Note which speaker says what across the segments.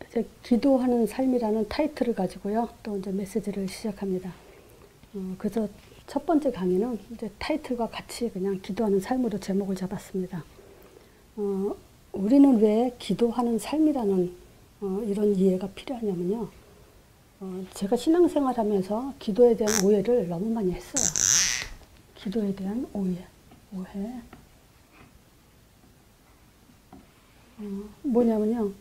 Speaker 1: 이제 기도하는 삶이라는 타이틀을 가지고요. 또 이제 메시지를 시작합니다. 그래서 첫 번째 강의는 이제 타이틀과 같이 그냥 기도하는 삶으로 제목을 잡았습니다. 우리는 왜 기도하는 삶이라는 이런 이해가 필요하냐면요. 제가 신앙생활 하면서 기도에 대한 오해를 너무 많이 했어요. 기도에 대한 오해. 뭐냐면요.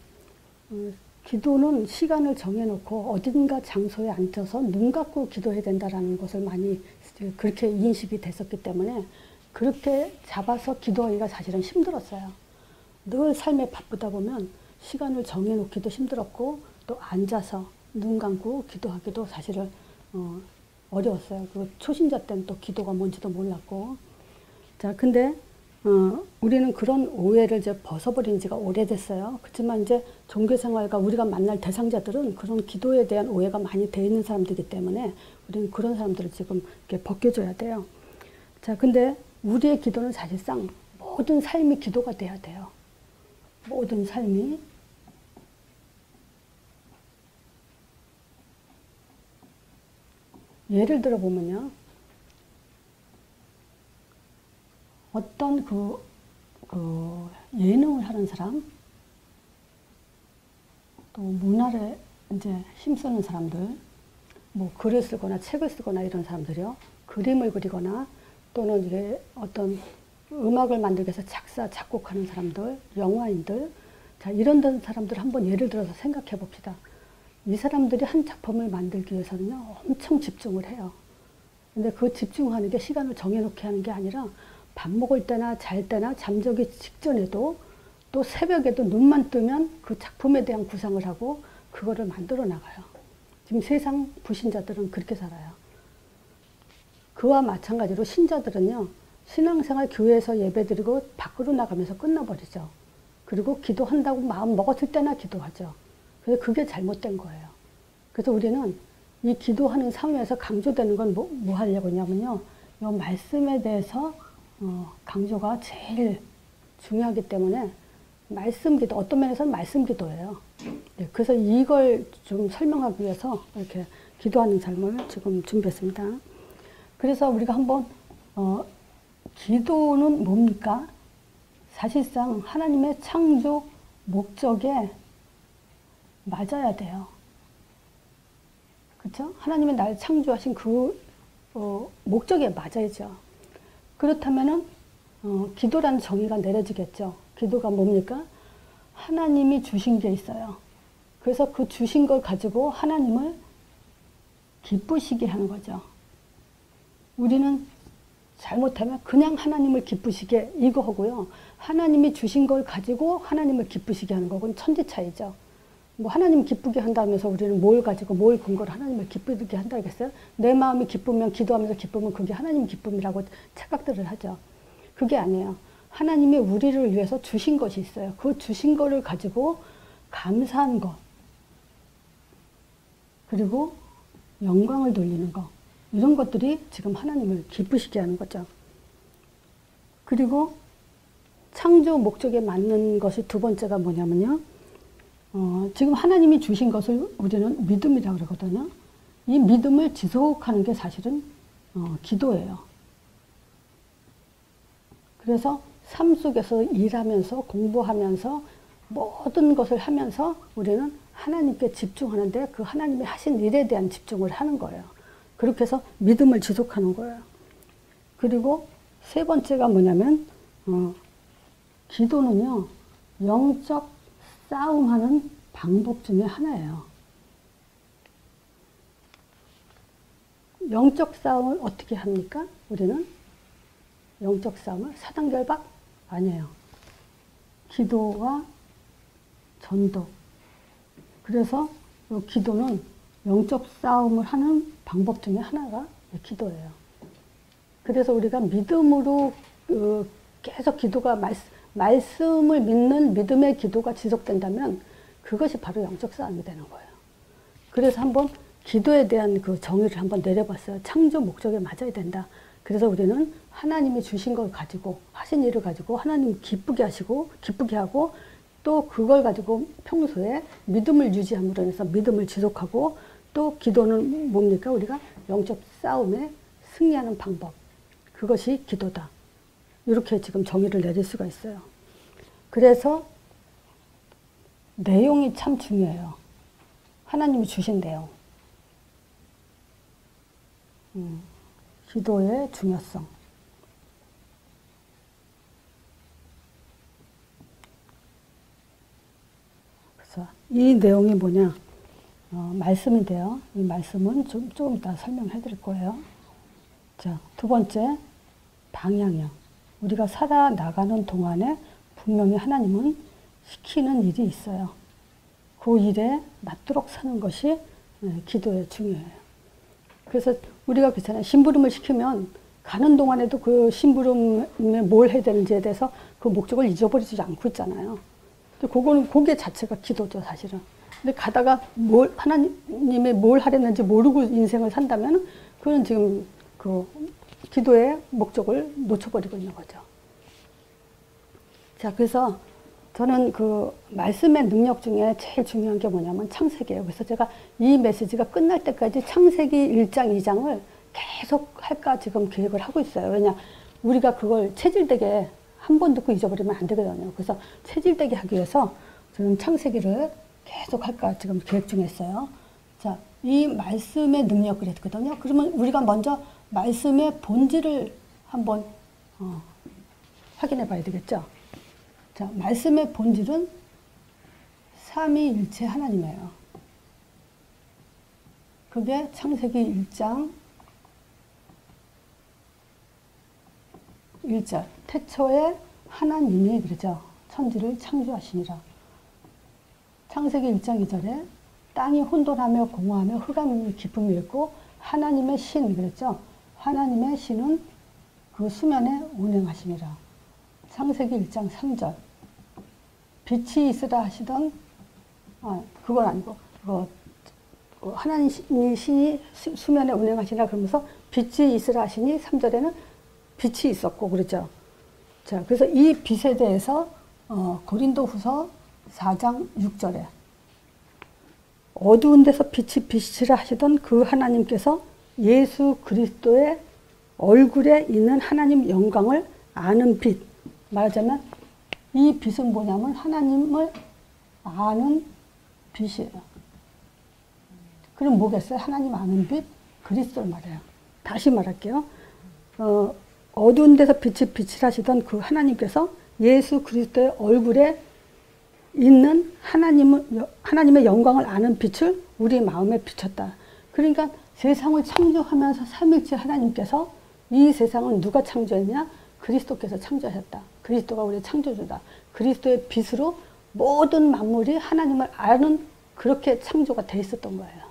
Speaker 1: 기도는 시간을 정해놓고 어딘가 장소에 앉아서 눈 감고 기도해야 된다라는 것을 많이 그렇게 인식이 됐었기 때문에 그렇게 잡아서 기도하기가 사실은 힘들었어요. 늘 삶에 바쁘다 보면 시간을 정해놓기도 힘들었고 또 앉아서 눈 감고 기도하기도 사실은 어려웠어요. 그 초신자 때는 또 기도가 뭔지도 몰랐고. 자, 근데 우리는 그런 오해를 이제 벗어버린 지가 오래됐어요. 그렇지만 이제 종교생활과 우리가 만날 대상자들은 그런 기도에 대한 오해가 많이 돼 있는 사람들이기 때문에 우리는 그런 사람들을 지금 이렇게 벗겨줘야 돼요. 자, 근데 우리의 기도는 사실상 모든 삶이 기도가 돼야 돼요. 모든 삶이. 예를 들어 보면요. 어떤 그 예능을 하는 사람, 또 문화를 이제 힘쓰는 사람들, 뭐 글을 쓰거나 책을 쓰거나 이런 사람들이요. 그림을 그리거나 또는 이제 어떤 음악을 만들기 위해서 작사, 작곡하는 사람들, 영화인들, 자, 이런 사람들 한번 예를 들어서 생각해 봅시다. 이 사람들이 한 작품을 만들기 위해서는요, 엄청 집중을 해요. 근데 그 집중하는 게 시간을 정해놓게 하는 게 아니라 밥 먹을 때나 잘 때나 잠자기 직전에도 또 새벽에도 눈만 뜨면 그 작품에 대한 구상을 하고 그거를 만들어 나가요. 지금 세상 불신자들은 그렇게 살아요. 그와 마찬가지로 신자들은요. 신앙생활 교회에서 예배드리고 밖으로 나가면서 끝나버리죠. 그리고 기도한다고 마음 먹었을 때나 기도하죠. 그래서 그게 잘못된 거예요. 그래서 우리는 이 기도하는 상황에서 강조되는 건 뭐 하려고 하냐면요. 이 말씀에 대해서 강조가 제일 중요하기 때문에 말씀 기도, 어떤 면에서는 말씀 기도예요. 네, 그래서 이걸 좀 설명하기 위해서 이렇게 기도하는 삶을 지금 준비했습니다. 그래서 우리가 한번 기도는 뭡니까? 사실상 하나님의 창조 목적에 맞아야 돼요. 그렇죠? 하나님의 나를 창조하신 그 목적에 맞아야죠. 그렇다면은 기도라는 정의가 내려지겠죠. 기도가 뭡니까? 하나님이 주신 게 있어요. 그래서 그 주신 걸 가지고 하나님을 기쁘시게 하는 거죠. 우리는 잘못하면 그냥 하나님을 기쁘시게 이거 하고요. 하나님이 주신 걸 가지고 하나님을 기쁘시게 하는 거고는 천지 차이죠. 뭐 하나님 기쁘게 한다면서 우리는 뭘 가지고 뭘 근거로 하나님을 기쁘게 한다 하겠어요? 내 마음이 기쁘면 기도하면서 기쁘면 그게 하나님 기쁨이라고 착각들을 하죠. 그게 아니에요. 하나님이 우리를 위해서 주신 것이 있어요. 그 주신 거를 가지고 감사한 것, 그리고 영광을 돌리는 것, 이런 것들이 지금 하나님을 기쁘시게 하는 거죠. 그리고 창조 목적에 맞는 것이 두 번째가 뭐냐면요. 지금 하나님이 주신 것을 우리는 믿음이라고 그러거든요. 이 믿음을 지속하는 게 사실은 기도예요. 그래서 삶 속에서 일하면서 공부하면서 모든 것을 하면서 우리는 하나님께 집중하는데 그 하나님이 하신 일에 대한 집중을 하는 거예요. 그렇게 해서 믿음을 지속하는 거예요. 그리고 세 번째가 뭐냐면 기도는요. 영적 싸움하는 방법 중에 하나예요. 영적 싸움을 어떻게 합니까? 우리는 영적 싸움을 사단결박? 아니에요. 기도와 전도. 그래서 기도는 영적 싸움을 하는 방법 중에 하나가 기도예요. 그래서 우리가 믿음으로 계속 기도가 말씀을 믿는 믿음의 기도가 지속된다면 그것이 바로 영적 싸움이 되는 거예요. 그래서 한번 기도에 대한 그 정의를 한번 내려봤어요. 창조 목적에 맞아야 된다. 그래서 우리는 하나님이 주신 걸 가지고 하신 일을 가지고 하나님 기쁘게 하시고 기쁘게 하고 또 그걸 가지고 평소에 믿음을 유지함으로 인해서 믿음을 지속하고 또 기도는 뭡니까? 우리가 영적 싸움에 승리하는 방법. 그것이 기도다. 이렇게 지금 정의를 내릴 수가 있어요. 그래서 내용이 참 중요해요. 하나님이 주신 내용. 기도의 중요성. 그래서 이 내용이 뭐냐? 말씀인데요. 이 말씀은 조금 이따 설명해 드릴 거예요. 자, 두 번째, 방향이요. 우리가 살아나가는 동안에 분명히 하나님은 시키는 일이 있어요. 그 일에 맞도록 사는 것이 기도에 중요해요. 그래서 우리가 그렇잖아요. 심부름을 시키면 가는 동안에도 그 심부름에 뭘 해야 되는지에 대해서 그 목적을 잊어버리지 않고 있잖아요. 그거는 그게 자체가 기도죠, 사실은. 근데 가다가 하나님이 뭘 하랬는지 모르고 인생을 산다면 그건 지금 그 기도의 목적을 놓쳐버리고 있는 거죠. 자, 그래서 저는 그 말씀의 능력 중에 제일 중요한 게 뭐냐면 창세기예요. 그래서 제가 이 메시지가 끝날 때까지 창세기 1장, 2장을 계속 할까 지금 계획을 하고 있어요. 왜냐, 우리가 그걸 체질되게 한 번 듣고 잊어버리면 안 되거든요. 그래서 체질되게 하기 위해서 저는 창세기를 계속 할까 지금 계획 중에 있어요. 자, 이 말씀의 능력 그랬거든요. 그러면 우리가 먼저 말씀의 본질을 한번 확인해 봐야 되겠죠. 자, 말씀의 본질은 삼위일체 하나님이에요. 그게 창세기 1장 1절. 태초에 하나님이 그러죠. 천지를 창조하시니라. 창세기 1장 2절에 땅이 혼돈하며 공허하며 흑암이 깊음이 있고 하나님의 신 그랬죠. 하나님의 신은 그 수면에 운행하시니라. 창세기 1장 3절. 빛이 있으라 하시던 그건 아니고 하나님의 신이 수면에 운행하시니라 그러면서 빛이 있으라 하시니 3절에는 빛이 있었고 그렇죠. 자, 그래서 이 빛에 대해서 고린도후서 4장 6절에 어두운 데서 빛이 비치라 하시던 그 하나님께서 예수 그리스도의 얼굴에 있는 하나님 영광을 아는 빛. 말하자면 이 빛은 뭐냐면 하나님을 아는 빛이에요. 그럼 뭐겠어요? 하나님 아는 빛? 그리스도를 말해요. 다시 말할게요. 어두운 데서 빛이 비치라시던 그 하나님께서 예수 그리스도의 얼굴에 있는 하나님의 영광을 아는 빛을 우리 마음에 비췄다. 그러니까 세상을 창조하면서 삼위일체 하나님께서 이 세상은 누가 창조했냐? 그리스도께서 창조하셨다. 그리스도가 우리의 창조주다. 그리스도의 빛으로 모든 만물이 하나님을 아는 그렇게 창조가 돼 있었던 거예요.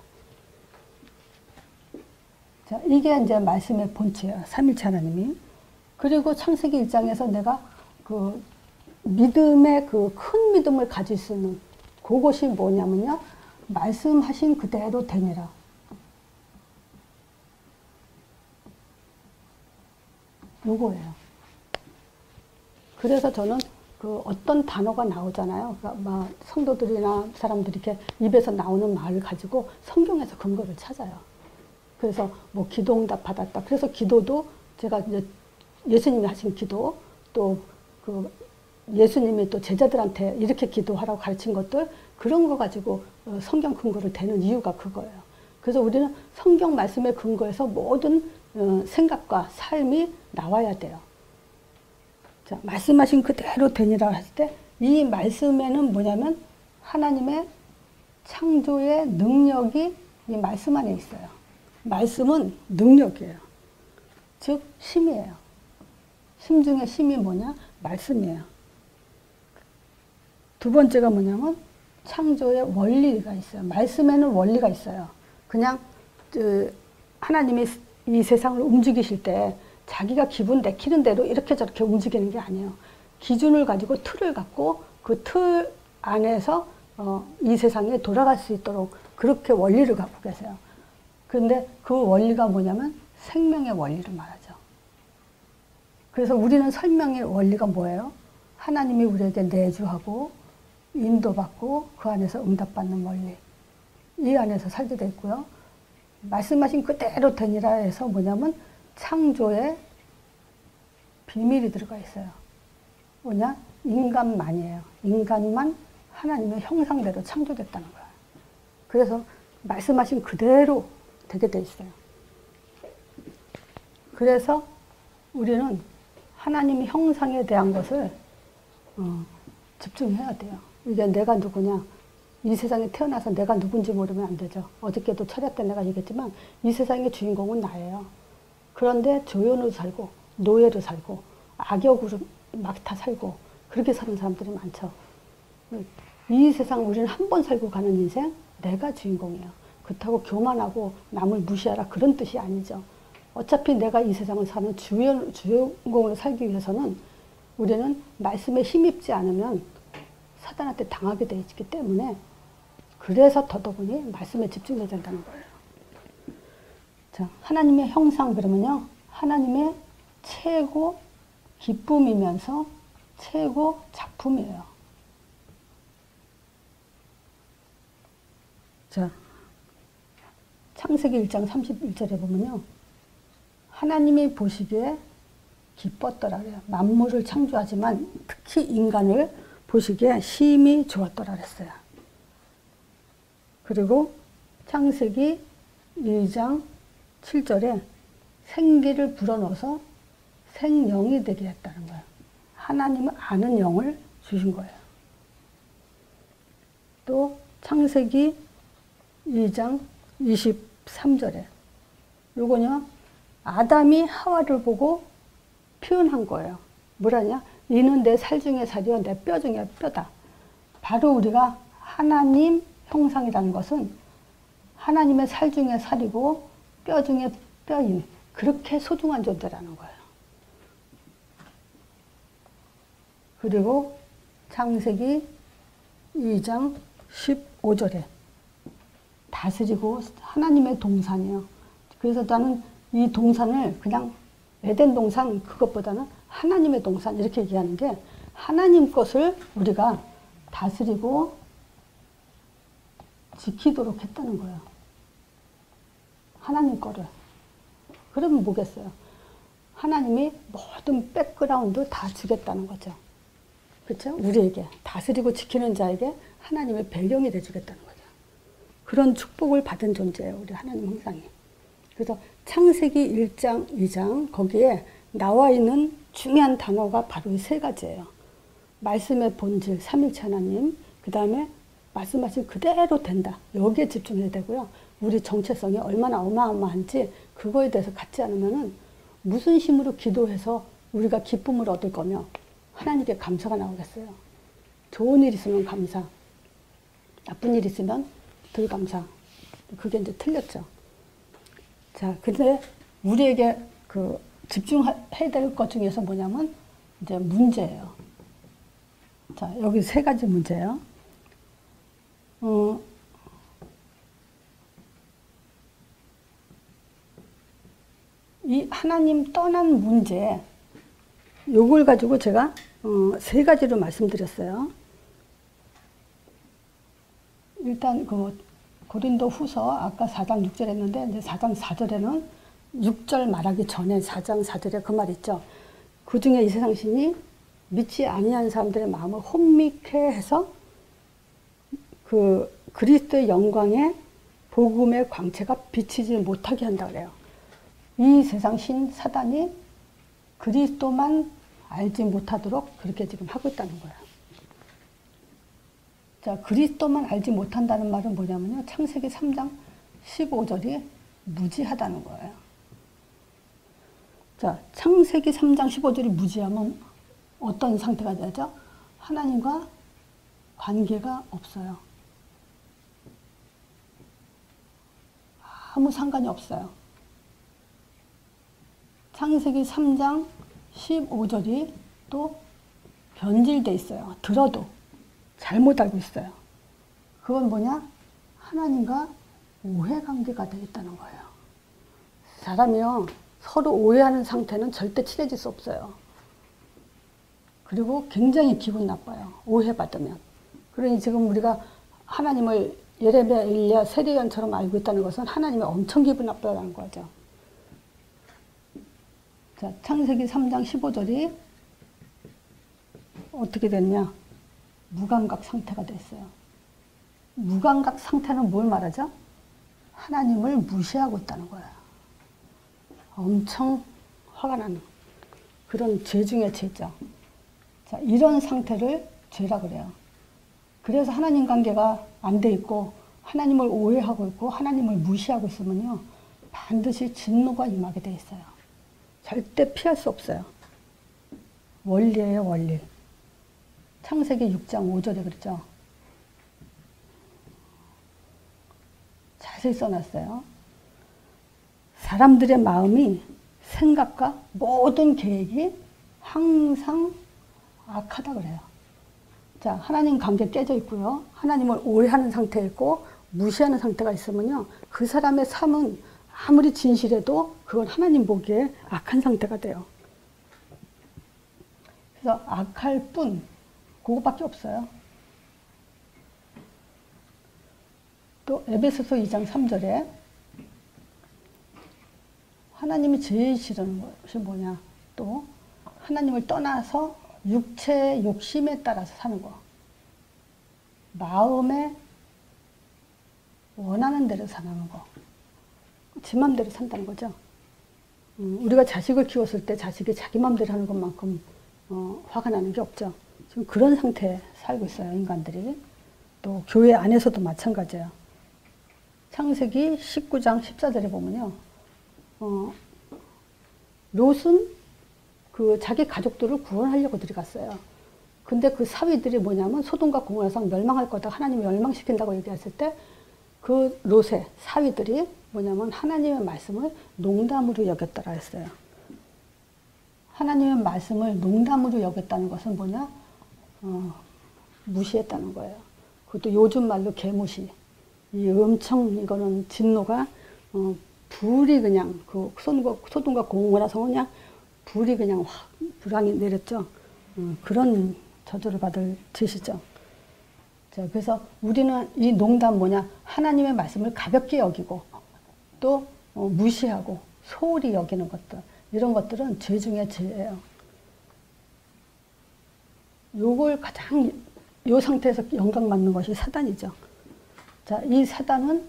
Speaker 1: 자, 이게 이제 말씀의 본체예요. 삼위일체 하나님이. 그리고 창세기 1장에서 내가 그 믿음의 그 큰 믿음을 가질 수 있는 그것이 뭐냐면요. 말씀하신 그대로 되니라. 요거예요. 그래서 저는 그 어떤 단어가 나오잖아요. 그러니까 막 성도들이나 사람들이 이렇게 입에서 나오는 말을 가지고 성경에서 근거를 찾아요. 그래서 뭐 기도응답 받았다. 그래서 기도도 제가 이제 예수님이 하신 기도 또 그 예수님이 또 제자들한테 이렇게 기도하라고 가르친 것들 그런 거 가지고 성경 근거를 대는 이유가 그거예요. 그래서 우리는 성경 말씀의 근거에서 모든 생각과 삶이 나와야 돼요. 자, 말씀하신 그대로 되니라 했을 때 이 말씀에는 뭐냐면 하나님의 창조의 능력이 이 말씀 안에 있어요. 말씀은 능력이에요. 즉 심이에요. 심 중에 심이 뭐냐? 말씀이에요. 두 번째가 뭐냐면 창조의 원리가 있어요. 말씀에는 원리가 있어요. 그냥 하나님이 이 세상을 움직이실 때 자기가 기분 내키는 대로 이렇게 저렇게 움직이는 게 아니에요. 기준을 가지고 틀을 갖고 그 틀 안에서 이 세상에 돌아갈 수 있도록 그렇게 원리를 갖고 계세요. 그런데 그 원리가 뭐냐면 생명의 원리를 말하죠. 그래서 우리는 생명의 원리가 뭐예요? 하나님이 우리에게 내주하고 인도받고 그 안에서 응답받는 원리. 이 안에서 살게 돼 있고요. 말씀하신 그대로 되니라 해서 뭐냐면 창조의 비밀이 들어가 있어요. 뭐냐? 인간만이에요. 인간만 하나님의 형상대로 창조됐다는 거예요. 그래서 말씀하신 그대로 되게 돼 있어요. 그래서 우리는 하나님 형상에 대한 것을 집중해야 돼요. 이게 내가 누구냐? 이 세상에 태어나서 내가 누군지 모르면 안 되죠. 어저께도 철야 때 내가 얘기했지만 이 세상의 주인공은 나예요. 그런데 조연으로 살고 노예로 살고 악역으로 막 다 살고 그렇게 사는 사람들이 많죠. 이 세상 우리는 한 번 살고 가는 인생 내가 주인공이에요. 그렇다고 교만하고 남을 무시하라 그런 뜻이 아니죠. 어차피 내가 이 세상을 사는 주인공으로 살기 위해서는 우리는 말씀에 힘입지 않으면 사단한테 당하게 돼 있기 때문에 그래서 더더군이 말씀에 집중해야 된다는 거예요. 자, 하나님의 형상 그러면요. 하나님의 최고 기쁨이면서 최고 작품이에요. 자, 창세기 1장 31절에 보면요. 하나님이 보시기에 기뻤더라 그래요. 만물을 창조하지만 특히 인간을 보시기에 심히 좋았더라 그랬어요. 그리고 창세기 2장 7절에 생기를 불어넣어서 생영이 되게 했다는 거예요. 하나님은 아는 영을 주신 거예요. 또 창세기 2장 23절에 요거냐 아담이 하와를 보고 표현한 거예요. 뭐라냐? 이는 내 살 중에 살이요 내 뼈 중에 뼈다. 바로 우리가 하나님 형상이라는 것은 하나님의 살 중에 살이고 뼈 중에 뼈인 그렇게 소중한 존재라는 거예요. 그리고 창세기 2장 15절에 다스리고 하나님의 동산이요. 그래서 나는 이 동산을 그냥 에덴 동산 그것보다는 하나님의 동산 이렇게 얘기하는 게 하나님 것을 우리가 다스리고 지키도록 했다는 거예요. 하나님 거를. 그러면 뭐겠어요? 하나님이 모든 백그라운드 다 주겠다는 거죠. 그렇죠? 우리에게 다스리고 지키는 자에게 하나님의 배경이 돼주겠다는 거죠. 그런 축복을 받은 존재예요. 우리 하나님 형상이. 그래서 창세기 1장, 2장 거기에 나와 있는 중요한 단어가 바로 이 세 가지예요. 말씀의 본질, 삼일체 하나님, 그 다음에 말씀하신 그대로 된다. 여기에 집중해야 되고요. 우리 정체성이 얼마나 어마어마한지 그거에 대해서 갖지 않으면은 무슨 힘으로 기도해서 우리가 기쁨을 얻을 거며 하나님께 감사가 나오겠어요. 좋은 일 있으면 감사, 나쁜 일 있으면 덜 감사. 그게 이제 틀렸죠. 자, 근데 우리에게 그 집중해야 될 것 중에서 뭐냐면 이제 문제예요. 자, 여기 세 가지 문제예요. 이 하나님 떠난 문제, 요걸 가지고 제가 세 가지로 말씀드렸어요. 일단 그 고린도 후서 아까 4장 6절 했는데 이제 4장 4절에는 6절 말하기 전에 4장 4절에 그 말 있죠. 그 중에 이 세상 신이 믿지 아니한 사람들의 마음을 혼미케 해서 그 그리스도의 영광의 복음의 광채가 비치지 못하게 한다 그래요. 이 세상 신 사단이 그리스도만 알지 못하도록 그렇게 지금 하고 있다는 거예요. 자, 그리스도만 알지 못한다는 말은 뭐냐면요. 창세기 3장 15절이 무지하다는 거예요. 자, 창세기 3장 15절이 무지하면 어떤 상태가 되죠? 하나님과 관계가 없어요. 아무 상관이 없어요. 창세기 3장 15절이 또 변질돼 있어요. 들어도 잘못 알고 있어요. 그건 뭐냐? 하나님과 오해관계가 되어 있다는 거예요. 사람이요, 서로 오해하는 상태는 절대 친해질 수 없어요. 그리고 굉장히 기분 나빠요. 오해받으면. 그러니 지금 우리가 하나님을 예레미야, 엘리야, 세례요한처럼 알고 있다는 것은 하나님이 엄청 기분 나쁘다는 거죠. 자, 창세기 3장 15절이 어떻게 됐냐? 무감각 상태가 됐어요. 무감각 상태는 뭘 말하죠? 하나님을 무시하고 있다는 거예요. 엄청 화가 나는 그런 죄 중에 죄죠. 자, 이런 상태를 죄라 그래요. 그래서 하나님 관계가 안 돼 있고 하나님을 오해하고 있고 하나님을 무시하고 있으면요, 반드시 진노가 임하게 돼 있어요. 절대 피할 수 없어요. 원리예요, 원리. 창세기 6장 5절에 그랬죠. 자세히 써놨어요. 사람들의 마음이 생각과 모든 계획이 항상 악하다 그래요. 자, 하나님 관계 깨져 있고요. 하나님을 오해하는 상태에 있고 무시하는 상태가 있으면요, 그 사람의 삶은 아무리 진실해도 그건 하나님 보기에 악한 상태가 돼요. 그래서 악할 뿐, 그거밖에 없어요. 또 에베소서 2장 3절에 하나님이 제일 싫어하는 것이 뭐냐? 또 하나님을 떠나서 육체의 욕심에 따라서 사는 거. 마음에 원하는 대로 사는 거. 지 맘대로 산다는 거죠. 우리가 자식을 키웠을 때 자식이 자기 맘대로 하는 것만큼 화가 나는 게 없죠. 지금 그런 상태에 살고 있어요, 인간들이. 또 교회 안에서도 마찬가지예요. 창세기 19장 14절에 보면요, 롯은 그 자기 가족들을 구원하려고 들어갔어요. 근데 그 사위들이 뭐냐면 소돔과 고모라서 멸망할 거다, 하나님이 멸망시킨다고 얘기했을 때 그 롯의 사위들이 뭐냐면 하나님의 말씀을 농담으로 여겼다라 했어요. 하나님의 말씀을 농담으로 여겼다는 것은 뭐냐? 무시했다는 거예요. 그것도 요즘 말로 개무시. 이 엄청 이거는 진노가 불이 그냥 그 소돔과 고모라서 그냥 불이 그냥 확 불황이 내렸죠. 그런 저주를 받을 짓이죠. 자, 그래서 우리는 이 농담 뭐냐? 하나님의 말씀을 가볍게 여기고 또 무시하고 소홀히 여기는 것들, 이런 것들은 죄 중에 죄예요. 요걸 가장 요 상태에서 영광받는 것이 사단이죠. 자, 이 사단은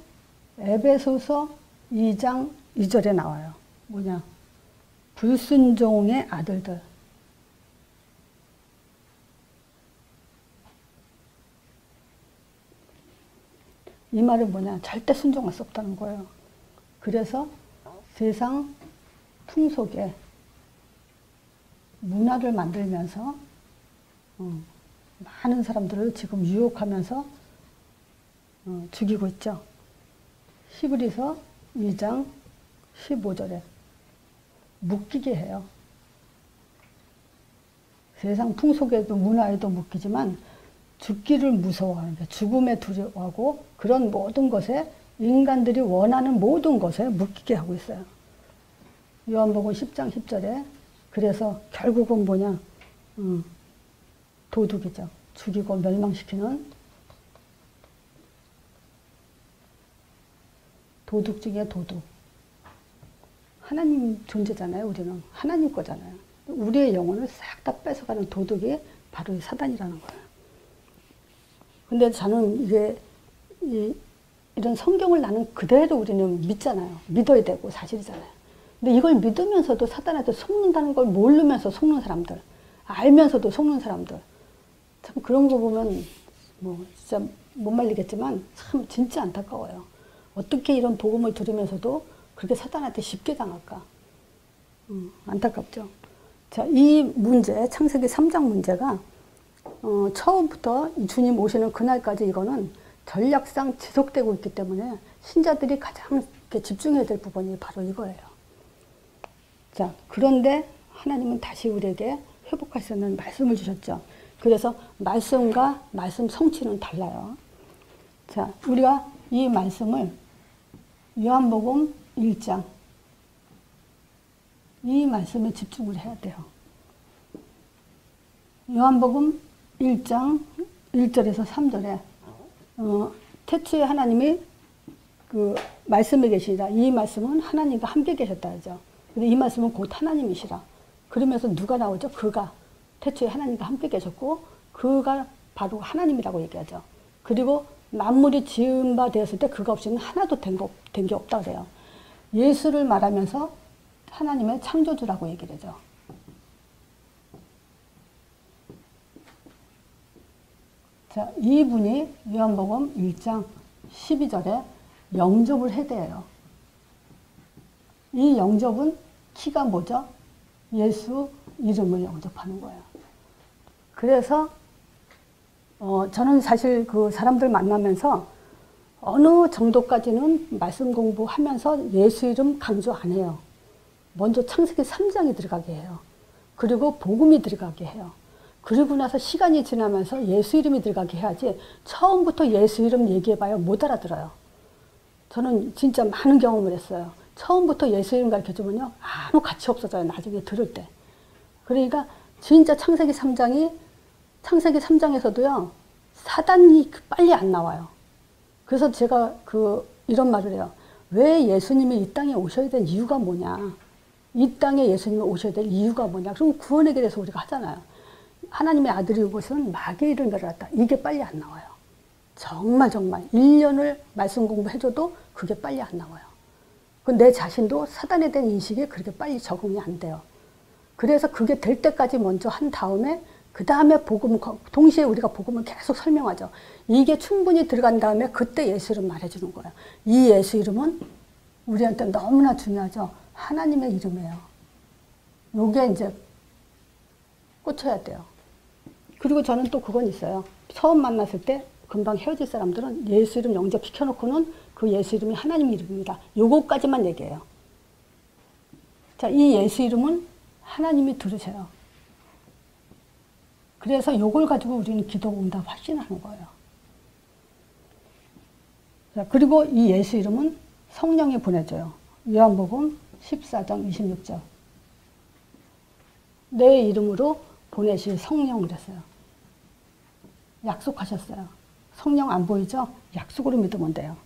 Speaker 1: 에베소서 2장 2절에 나와요. 뭐냐? 불순종의 아들들. 이 말은 뭐냐? 절대 순종할 수 없다는 거예요. 그래서 세상 풍속에 문화를 만들면서 많은 사람들을 지금 유혹하면서 죽이고 있죠. 히브리서 2장 15절에 묶이게 해요. 세상 풍속에도 문화에도 묶이지만 죽기를 무서워하는 게, 죽음에 두려워하고 그런 모든 것에, 인간들이 원하는 모든 것에 묶이게 하고 있어요. 요한복음 10장 10절에 그래서 결국은 뭐냐? 도둑이죠. 죽이고 멸망시키는 도둑 중에 도둑. 하나님 존재잖아요. 우리는 하나님 거잖아요. 우리의 영혼을 싹 다 뺏어가는 도둑이 바로 이 사단이라는 거예요. 근데 저는 이게 이런 성경을 나는 그대로 우리는 믿잖아요. 믿어야 되고 사실이잖아요. 근데 이걸 믿으면서도 사단한테 속는다는 걸 모르면서 속는 사람들, 알면서도 속는 사람들, 참 그런 거 보면 뭐 진짜 못 말리겠지만 참 진짜 안타까워요. 어떻게 이런 복음을 들으면서도 그렇게 사단한테 쉽게 당할까? 안타깝죠. 자, 이 문제, 창세기 3장 문제가 처음부터 주님 오시는 그날까지 이거는 전략상 지속되고 있기 때문에 신자들이 가장 집중해야 될 부분이 바로 이거예요. 자, 그런데 하나님은 다시 우리에게 회복할 수 있는 말씀을 주셨죠. 그래서 말씀과 말씀 성취는 달라요. 자, 우리가 이 말씀을 요한복음 1장, 이 말씀에 집중을 해야 돼요. 요한복음 1장 1절에서 3절에 태초에 하나님이 그 말씀에 계시니라. 이 말씀은 하나님과 함께 계셨다 하죠. 근데 이 말씀은 곧 하나님이시라. 그러면서 누가 나오죠? 그가 태초에 하나님과 함께 계셨고 그가 바로 하나님이라고 얘기하죠. 그리고 만물이 지은 바 되었을 때 그가 없이는 하나도 된 게 없다 그래요. 예수를 말하면서 하나님의 창조주라고 얘기를 하죠. 자, 이분이 요한복음 1장 12절에 영접을 해대요. 이 영접은 키가 뭐죠? 예수 이름을 영접하는 거예요. 그래서 저는 사실 그 사람들 만나면서 어느 정도까지는 말씀 공부하면서 예수 이름 강조 안 해요. 먼저 창세기 3장이 들어가게 해요. 그리고 복음이 들어가게 해요. 그리고 나서 시간이 지나면서 예수 이름이 들어가게 해야지 처음부터 예수 이름 얘기해봐야 못 알아들어요. 저는 진짜 많은 경험을 했어요. 처음부터 예수 이름 가르쳐주면요 아무 가치 없어져요. 나중에 들을 때. 그러니까 진짜 창세기 3장에서도요 사단이 빨리 안 나와요. 그래서 제가 이런 말을 해요. 왜 예수님이 이 땅에 오셔야 될 이유가 뭐냐. 이 땅에 예수님이 오셔야 될 이유가 뭐냐. 그럼 구원에 대해서 우리가 하잖아요. 하나님의 아들이 온 것은 마귀의 이름을 알았다. 이게 빨리 안 나와요. 정말 1년을 말씀 공부해줘도 그게 빨리 안 나와요. 내 자신도 사단에 대한 인식이 그렇게 빨리 적응이 안 돼요. 그래서 그게 될 때까지 먼저 한 다음에 그 다음에 복음, 동시에 우리가 복음을 계속 설명하죠. 이게 충분히 들어간 다음에 그때 예수 이름 말해주는 거예요. 이 예수 이름은 우리한테 너무나 중요하죠. 하나님의 이름이에요. 요게 이제 꽂혀야 돼요. 그리고 저는 또 그건 있어요. 처음 만났을 때 금방 헤어질 사람들은 예수 이름 영접시켜놓고는 그 예수 이름이 하나님 이름입니다. 요거까지만 얘기해요. 자, 이 예수 이름은 하나님이 들으세요. 그래서 요걸 가지고 우리는 기도 응답 확신하는 거예요. 자, 그리고 이 예수 이름은 성령이 보내줘요. 요한복음 14장 26절. 내 이름으로 보내실 성령 그랬어요. 약속하셨어요. 성령 안 보이죠? 약속으로 믿으면 돼요.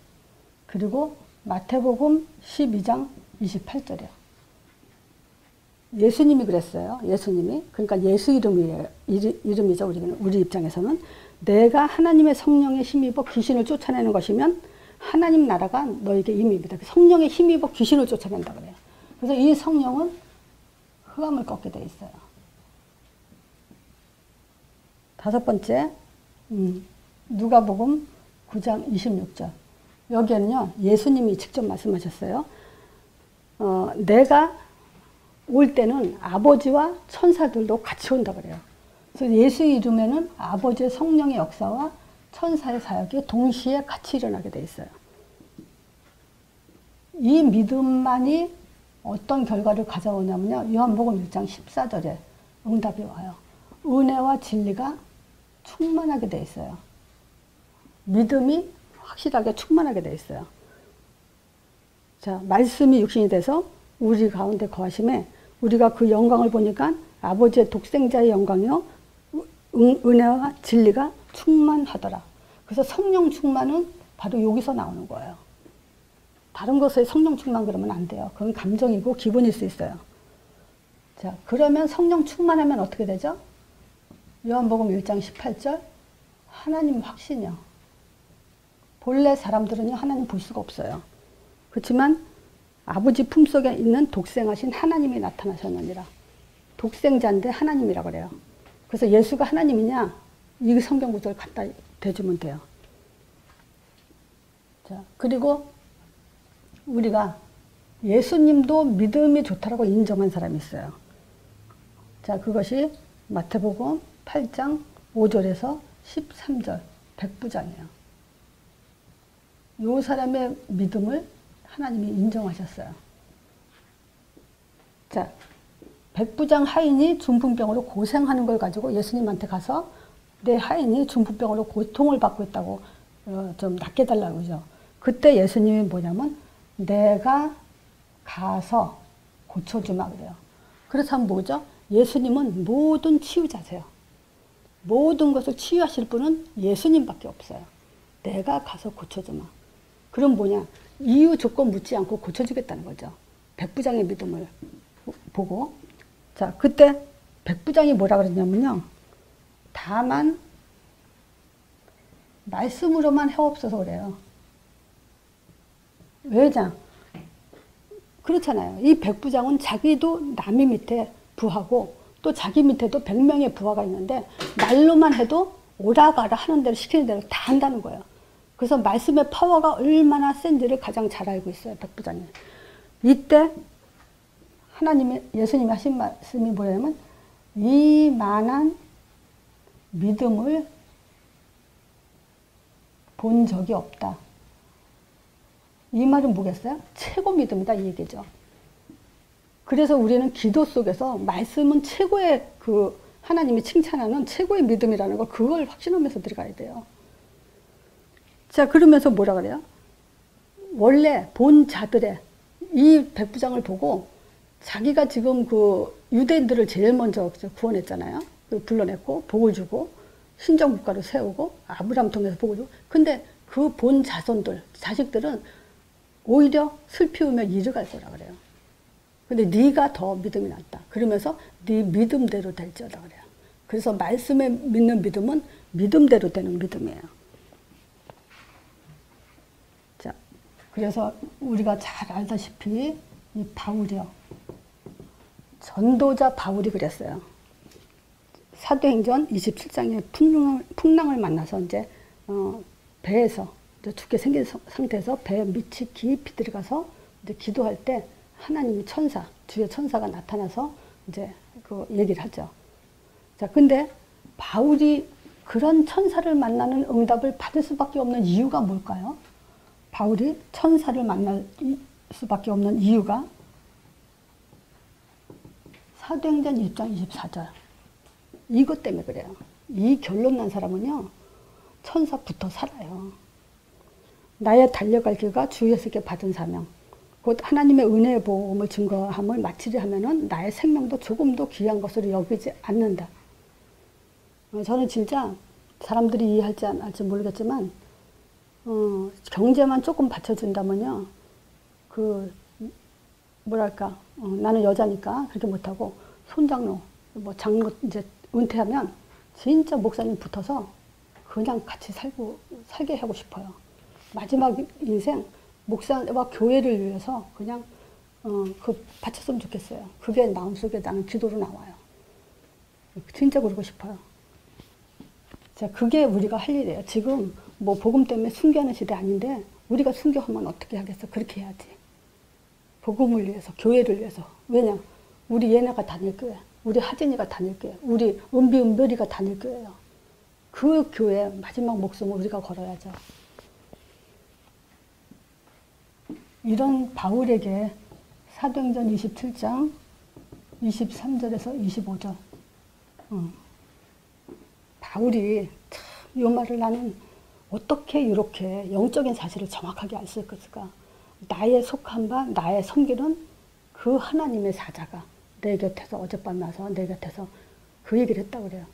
Speaker 1: 그리고 마태복음 12장 28절이요. 예수님이 그랬어요. 예수님이. 그러니까 예수 이름이죠. 우리 입장에서는. 내가 하나님의 성령에 힘입어 귀신을 쫓아내는 것이면 하나님 나라가 너에게 임입니다. 성령에 힘입어 귀신을 쫓아낸다 그래요. 그래서 이 성령은 흑암을 꺾게 돼 있어요. 다섯 번째, 누가복음 9장 26절. 여기에는요, 예수님이 직접 말씀하셨어요. 내가 올 때는 아버지와 천사들도 같이 온다 그래요. 그래서 예수 이름에는 아버지의 성령의 역사와 천사의 사역이 동시에 같이 일어나게 돼 있어요. 이 믿음만이 어떤 결과를 가져오냐면요. 요한복음 1장 14절에 응답이 와요. 은혜와 진리가 충만하게 돼 있어요. 믿음이 확실하게 충만하게 돼 있어요. 자, 말씀이 육신이 돼서 우리 가운데 거하심에 우리가 그 영광을 보니까 아버지의 독생자의 영광이요. 은혜와 진리가 충만하더라. 그래서 성령 충만은 바로 여기서 나오는 거예요. 다른 것에 성령 충만 그러면 안 돼요. 그건 감정이고 기분일 수 있어요. 자, 그러면 성령 충만하면 어떻게 되죠? 요한복음 1장 18절 하나님 확신이요. 본래 사람들은요 하나님 볼 수가 없어요. 그렇지만 아버지 품속에 있는 독생하신 하나님이 나타나셨느니라. 독생자인데 하나님이라 그래요. 그래서 예수가 하나님이냐? 이 성경 구절 갖다 대주면 돼요. 자, 그리고 우리가 예수님도 믿음이 좋다라고 인정한 사람이 있어요. 자, 그것이 마태복음 8장 5절에서 13절 백부장이에요. 이 사람의 믿음을 하나님이 인정하셨어요. 자, 백부장 하인이 중풍병으로 고생하는 걸 가지고 예수님한테 가서 내 하인이 중풍병으로 고통을 받고 있다고 좀 낫게 달라고 그러죠. 그때 예수님이 뭐냐면 내가 가서 고쳐주마 그래요. 그래서 한번 뭐죠? 예수님은 모든 치유자세요. 모든 것을 치유하실 분은 예수님밖에 없어요. 내가 가서 고쳐주마. 그럼 뭐냐? 이유 조건 묻지 않고 고쳐주겠다는 거죠. 백부장의 믿음을 보고. 자, 그때 백부장이 뭐라 그랬냐면요. 다만 말씀으로만 해옵소서 그래요. 왜냐? 그렇잖아요. 이 백부장은 자기도 남이 밑에 부하고 또 자기 밑에도 100명의 부하가 있는데 말로만 해도 오라가라 하는 대로 시키는 대로 다 한다는 거예요. 그래서 말씀의 파워가 얼마나 센지를 가장 잘 알고 있어요. 백부장이. 이때 예수님이 하신 말씀이 뭐냐면 이만한 믿음을 본 적이 없다. 이 말은 뭐겠어요? 최고 믿음이다 이 얘기죠. 그래서 우리는 기도 속에서 말씀은 최고의 하나님이 칭찬하는 최고의 믿음이라는 거 그걸 확신하면서 들어가야 돼요. 자, 그러면서 뭐라 그래요? 원래 본 자들의 이 백부장을 보고 자기가 지금 유대인들을 제일 먼저 구원했잖아요. 불러냈고 복을 주고 신정 국가로 세우고 아브라함 통해서 복을 주고. 근데 그 본 자손들, 자식들은 오히려 슬피우며 이르갈 거라 그래요. 근데 네가 더 믿음이 낫다. 그러면서 네 믿음대로 될지어다 그래요. 그래서 말씀에 믿는 믿음은 믿음대로 되는 믿음이에요. 자, 그래서 우리가 잘 알다시피 이 바울이요. 전도자 바울이 그랬어요. 사도행전 27장에 풍랑을 만나서 이제 배에서 이제 죽게 생긴 상태에서 배 밑이 깊이 들어가서 이제 기도할 때 하나님이 주의 천사가 나타나서 이제 그 얘기를 하죠. 자, 근데 바울이 그런 천사를 만나는 응답을 받을 수밖에 없는 이유가 뭘까요? 바울이 천사를 만날 수밖에 없는 이유가 사도행전 1장 24절. 이것 때문에 그래요. 이 결론 난 사람은요, 천사부터 살아요. 나의 달려갈 길과 주 예수께 받은 사명, 곧 하나님의 은혜의 복음을 증거함을 마치려 하면은 나의 생명도 조금도 귀한 것으로 여기지 않는다. 저는 진짜 사람들이 이해할지 안 할지 모르겠지만, 경제만 조금 받쳐준다면요, 나는 여자니까 그렇게 못하고, 손장로, 장로 이제 은퇴하면 진짜 목사님 붙어서 그냥 같이 살게 하고 싶어요. 마지막 인생, 목사와 교회를 위해서 그냥, 바쳤으면 좋겠어요. 그게 마음속에 나는 기도로 나와요. 진짜 그러고 싶어요. 자, 그게 우리가 할 일이에요. 지금 복음 때문에 순교하는 시대 아닌데, 우리가 순교하면 어떻게 하겠어? 그렇게 해야지. 복음을 위해서, 교회를 위해서. 왜냐? 우리 얘네가 다닐 교회, 우리 하진이가 다닐 교회, 우리 은별이가 다닐 교회예요. 그 교회 마지막 목숨을 우리가 걸어야죠. 이런 바울에게 사도행전 27장 23절에서 25절 바울이 참 이 말을 나는 어떻게 이렇게 영적인 사실을 정확하게 알 수 있을까? 나의 속한 바, 나의 섬기는 그 하나님의 사자가 내 곁에서 어젯밤 나서 내 곁에서 그 얘기를 했다고 그래요.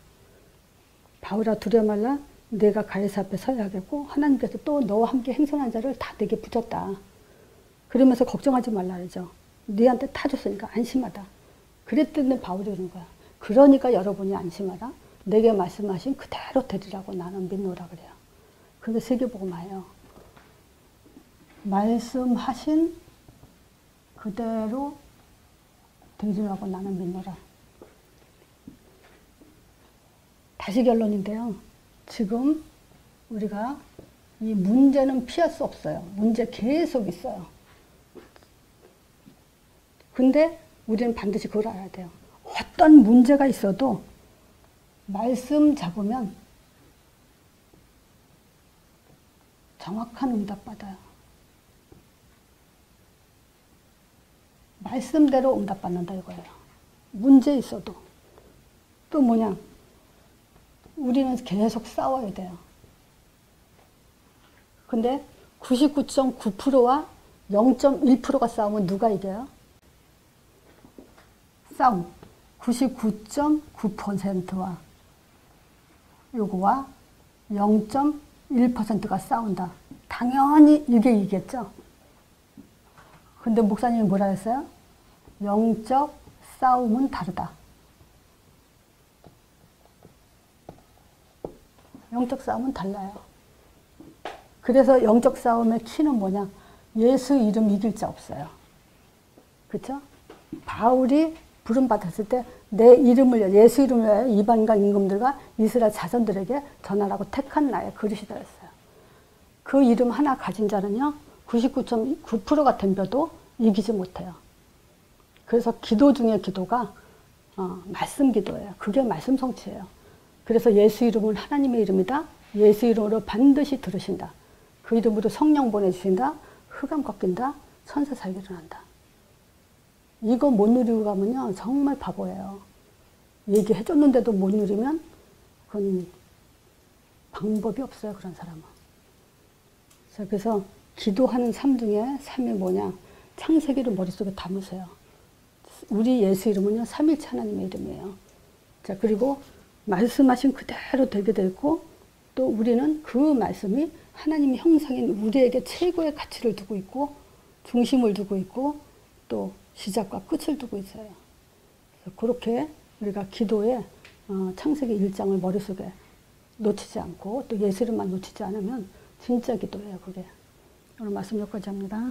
Speaker 1: 바울아 두려워 말라. 내가 가이사 앞에 서야 하겠고 하나님께서 또 너와 함께 행선한 자를 다 내게 붙였다. 그러면서 걱정하지 말라 그러죠. 네한테 타줬으니까 안심하다. 그랬더니 바울이 그러는 거야. 그러니까 여러분이 안심하라. 내게 말씀하신 그대로 되리라고 나는 믿노라 그래요. 그게 세계복음화예요. 말씀하신 그대로 되리라고 나는 믿노라. 다시 결론인데요. 지금 우리가 이 문제는 피할 수 없어요. 문제 계속 있어요. 근데 우리는 반드시 그걸 알아야 돼요. 어떤 문제가 있어도 말씀 잡으면 정확한 응답 받아요. 말씀대로 응답 받는다 이거예요. 문제 있어도. 또 뭐냐? 우리는 계속 싸워야 돼요. 근데 99.9%와 0.1%가 싸우면 누가 이겨요? 싸움. 99.9%와 요거와 0.1%가 싸운다. 당연히 이게 이겠죠. 근데 목사님이 뭐라 했어요? 영적 싸움은 다르다. 영적 싸움은 달라요. 그래서 영적 싸움의 키는 뭐냐? 예수 이름 이길 자 없어요. 그렇죠? 바울이 부름받았을 때 내 이름을 예수 이름을 이방인과 임금들과 이스라엘 자손들에게 전하라고 택한 나의 그릇이다 했어요. 그 이름 하나 가진 자는요 99.9%가 덤벼도 이기지 못해요. 그래서 기도 중에 기도가 말씀 기도예요. 그게 말씀 성취예요. 그래서 예수 이름은 하나님의 이름이다. 예수 이름으로 반드시 들으신다. 그 이름으로 성령 보내주신다. 흑암 꺾인다. 천사 살기 일어난다. 이거 못 누리고 가면요 정말 바보예요. 얘기해줬는데도 못 누리면 그건 방법이 없어요. 그런 사람은. 그래서 기도하는 삶 중에 삶이 뭐냐? 창세기를 머릿속에 담으세요. 우리 예수 이름은요 삼일체 하나님의 이름이에요. 자, 그리고 말씀하신 그대로 되게 되고 또 우리는 그 말씀이 하나님의 형상인 우리에게 최고의 가치를 두고 있고 중심을 두고 있고 또 시작과 끝을 두고 있어요. 그래서 그렇게 우리가 기도에 창세기 1장을 머릿속에 놓치지 않고 또 예수 이름만 놓치지 않으면 진짜 기도예요. 그게. 오늘 말씀 여기까지 합니다.